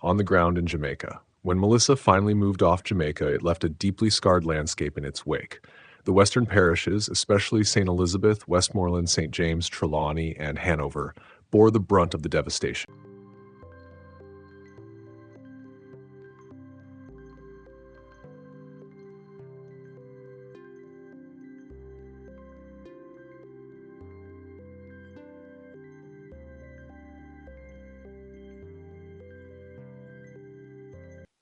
on the ground in Jamaica. When Melissa finally moved off Jamaica, it left a deeply scarred landscape in its wake. The western parishes, especially St. Elizabeth, Westmoreland, St. James, Trelawney, and Hanover, bore the brunt of the devastation.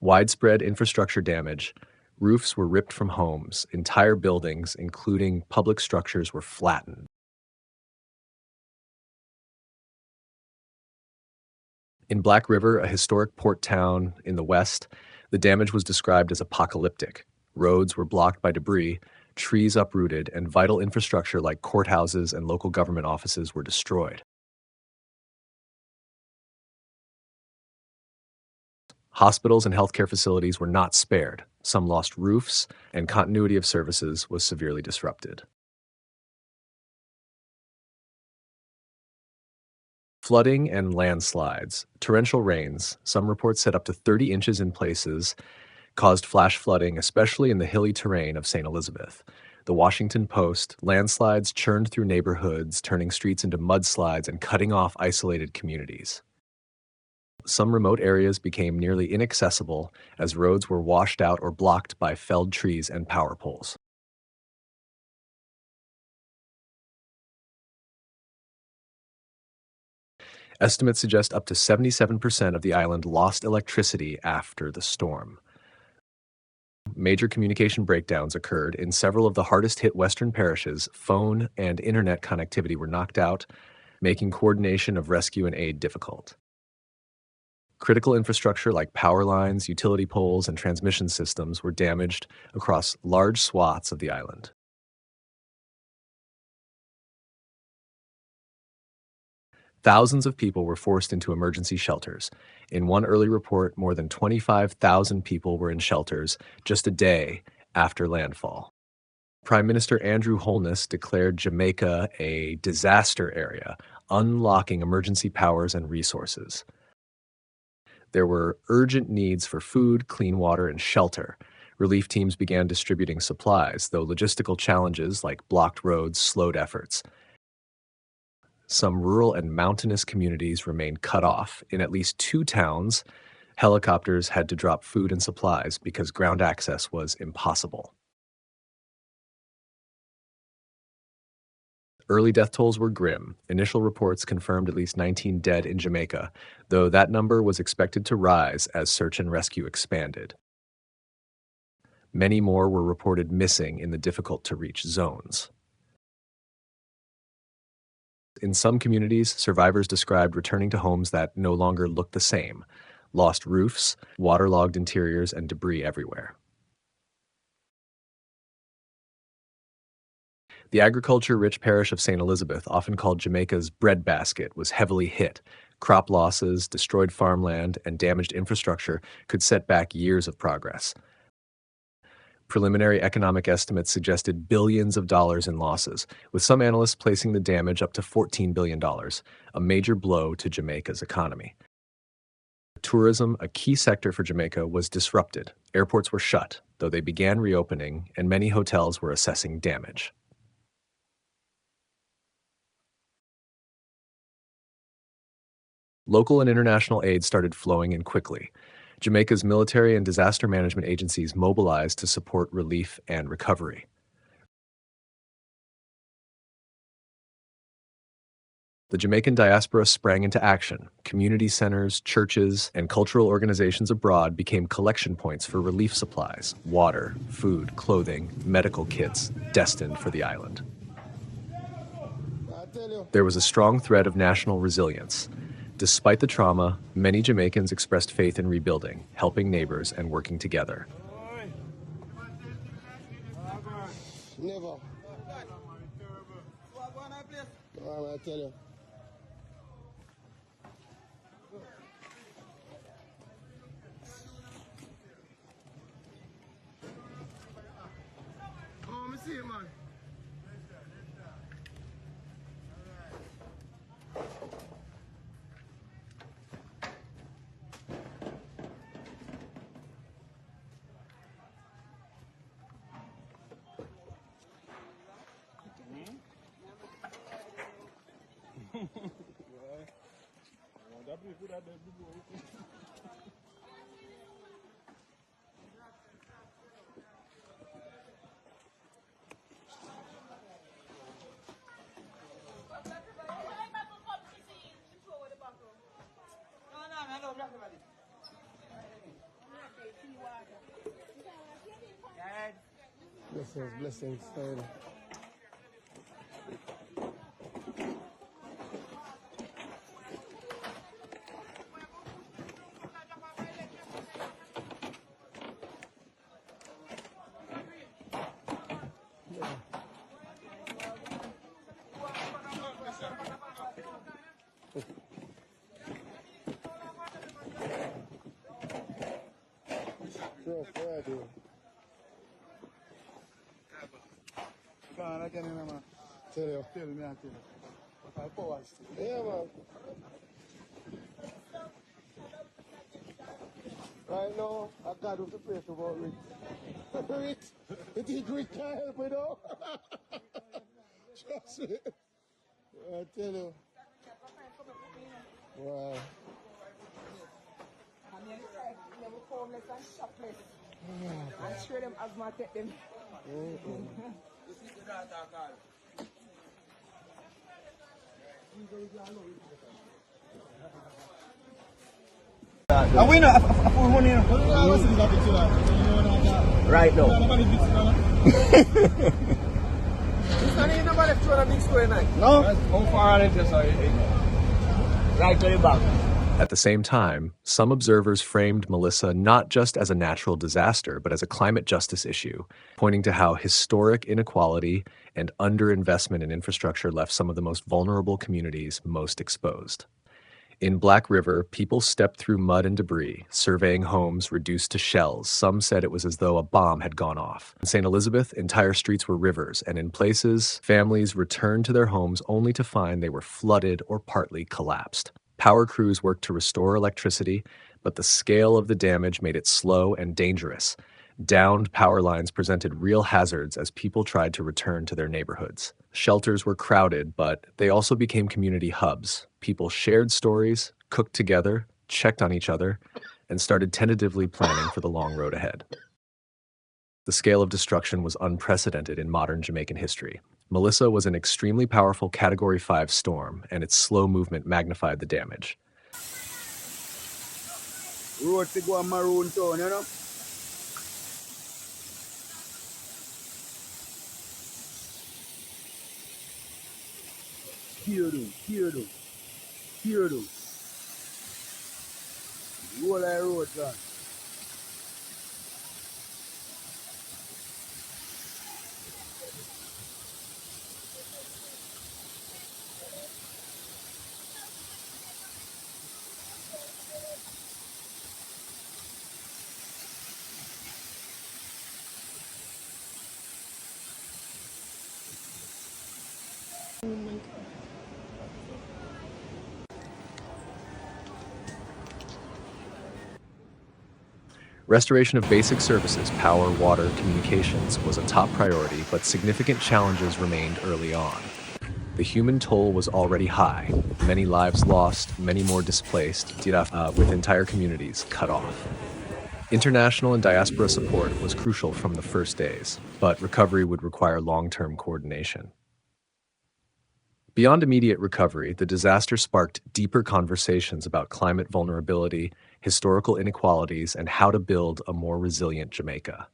Widespread infrastructure damage. Roofs were ripped from homes. Entire buildings, including public structures, were flattened. In Black River, a historic port town in the west, the damage was described as apocalyptic. Roads were blocked by debris, trees uprooted, and vital infrastructure like courthouses and local government offices were destroyed. Hospitals and healthcare facilities were not spared. Some lost roofs, and continuity of services was severely disrupted. Flooding and landslides. Torrential rains, some reports said up to 30 inches in places, caused flash flooding, especially in the hilly terrain of St. Elizabeth. The Washington Post, landslides churned through neighborhoods, turning streets into mudslides and cutting off isolated communities. Some remote areas became nearly inaccessible as roads were washed out or blocked by felled trees and power poles. Estimates suggest up to 77% of the island lost electricity after the storm. Major communication breakdowns occurred in several of the hardest hit western parishes. Phone and internet connectivity were knocked out, making coordination of rescue and aid difficult. Critical infrastructure like power lines, utility poles, and transmission systems were damaged across large swaths of the island. Thousands of people were forced into emergency shelters. In one early report, more than 25,000 people were in shelters just a day after landfall. Prime Minister Andrew Holness declared Jamaica a disaster area, unlocking emergency powers and resources. There were urgent needs for food, clean water, and shelter. Relief teams began distributing supplies, though logistical challenges like blocked roads slowed efforts. Some rural and mountainous communities remained cut off. In at least 2 towns, helicopters had to drop food and supplies because ground access was impossible. Early death tolls were grim. Initial reports confirmed at least 19 dead in Jamaica, though that number was expected to rise as search and rescue expanded. Many more were reported missing in the difficult-to-reach zones. In some communities, survivors described returning to homes that no longer looked the same: lost roofs, waterlogged interiors, and debris everywhere. The agriculture-rich parish of St. Elizabeth, often called Jamaica's breadbasket, was heavily hit. Crop losses, destroyed farmland, and damaged infrastructure could set back years of progress. Preliminary economic estimates suggested billions of dollars in losses, with some analysts placing the damage up to $14 billion, a major blow to Jamaica's economy. Tourism, a key sector for Jamaica, was disrupted. Airports were shut, though they began reopening, and many hotels were assessing damage. Local and international aid started flowing in quickly. Jamaica's military and disaster management agencies mobilized to support relief and recovery. The Jamaican diaspora sprang into action. Community centers, churches, and cultural organizations abroad became collection points for relief supplies, water, food, clothing, medical kits destined for the island. There was a strong thread of national resilience. Despite the trauma, many Jamaicans expressed faith in rebuilding, helping neighbors, and working together. Never. I tell you. Oh, me see it, man. Blessings, blessings, Taylor. Tell you. Tell me, I tell you. Yeah, man. Right now, I got to pray about Rick. Rick, you think Rick can't help me though? Trust me. I tell you. Wow. I'm sure them asthmatic them. And we know full money. Right now. It's not even about the 200 big square night. No? How far are they just right to the back? At the same time, some observers framed Melissa not just as a natural disaster, but as a climate justice issue, pointing to how historic inequality and underinvestment in infrastructure left some of the most vulnerable communities most exposed. In Black River, people stepped through mud and debris, surveying homes reduced to shells. Some said it was as though a bomb had gone off. In St. Elizabeth, entire streets were rivers, and in places, families returned to their homes only to find they were flooded or partly collapsed. Power crews worked to restore electricity, but the scale of the damage made it slow and dangerous. Downed power lines presented real hazards as people tried to return to their neighborhoods. Shelters were crowded, but they also became community hubs. People shared stories, cooked together, checked on each other, and started tentatively planning for the long road ahead. The scale of destruction was unprecedented in modern Jamaican history. Melissa was an extremely powerful Category 5 storm, and its slow movement magnified the damage. Road to go on Maroon Town, you know? Here do. Roll like road, son. Restoration of basic services, power, water, communications, was a top priority, but significant challenges remained early on. The human toll was already high. Many lives lost, many more displaced, with entire communities cut off. International and diaspora support was crucial from the first days, but recovery would require long-term coordination. Beyond immediate recovery, the disaster sparked deeper conversations about climate vulnerability, historical inequalities, and how to build a more resilient Jamaica.